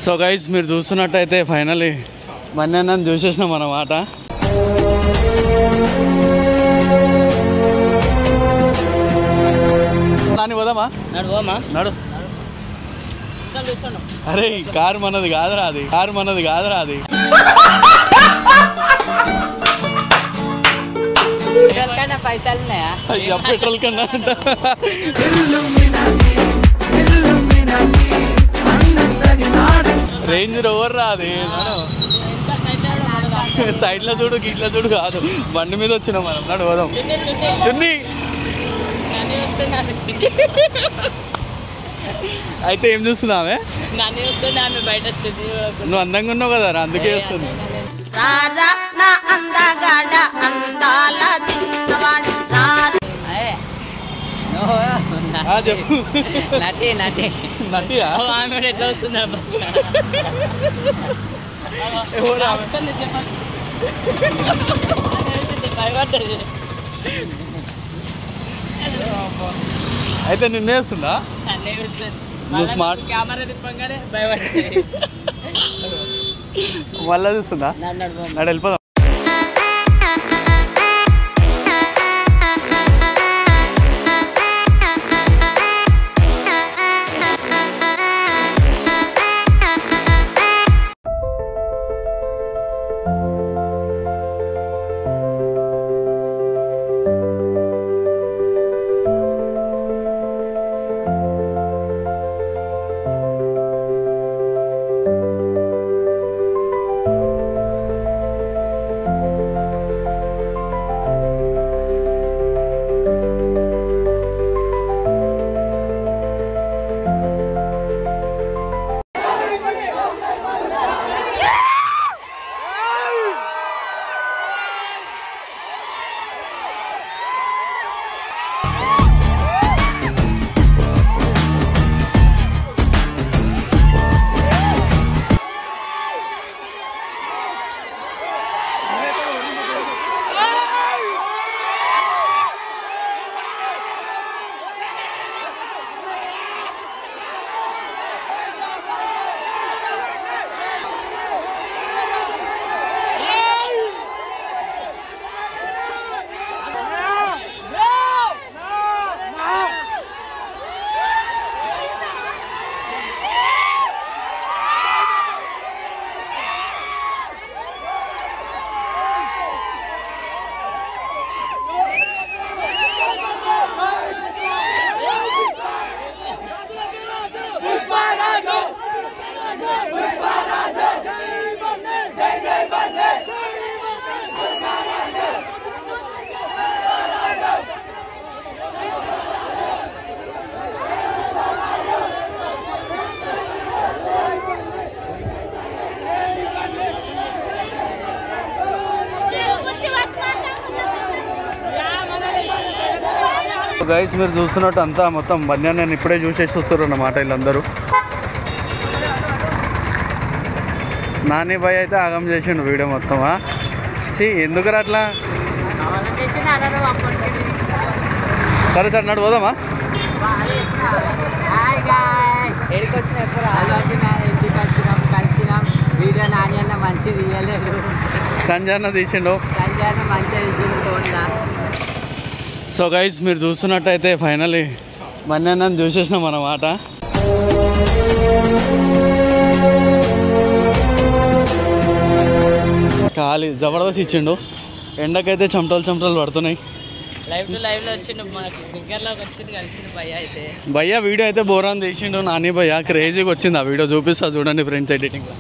So guys మీరు చూస్తున్నట్టయితే finally మధ్యాహ్నం చూసేసినాం అన్నమాట. నాని పోదామా? నడు. అరే కారు మనది కాదురా అది, పైసలు పెట్రోల్ కన్నా రేంజ్ రోవర్ రాది. సైడ్ లో చూడు, గిట్ల చూడు కాదు, బండి మీద వచ్చినాం మనం. నడు పోదాం. చున్నీ అయితే ఏం చూస్తున్నావే? నువ్వు అందంగా ఉన్నావు కదా, అందుకే వస్తుంది. చెప్పు. నటియా? ఎట్లా వస్తుంది? అయితే నిన్నే వస్తుందా? నువ్వు స్మార్ట్ కెమెరా తిప్పగానే భయపడి మళ్ళా చూస్తుందా? నాడు వెళ్ళిపోదాం. గైస్ మీరు చూస్తున్నట్టు అంతా మొత్తం బండి నేను ఇప్పుడే చూసేసి వస్తారు అన్నమాట వీళ్ళందరూ. నాని భయ్ అయితే ఆగం చేసిండు వీడియో మొత్తమా. ఎందుకు అట్లా? సరే సార్ నడు పోదామా? సంజయ్ అన్న తీసిండు. సో గైస్ మీరు చూస్తున్నట్టయితే ఫైనల్లీ మధ్యాహ్నం చూసేసినాం అన్నమాట. ఖాళీ జబర్దస్త్ ఇచ్చిండు. ఎండకైతే చెమటలు పడుతున్నాయి. భయ్యా వీడియో అయితే బోరాన్ తీసిండు. నాని భయ్యా క్రేజీగా వచ్చింది ఆ వీడియో, చూపిస్తా చూడండి ఫ్రెండ్స్ ఎడిటింగ్.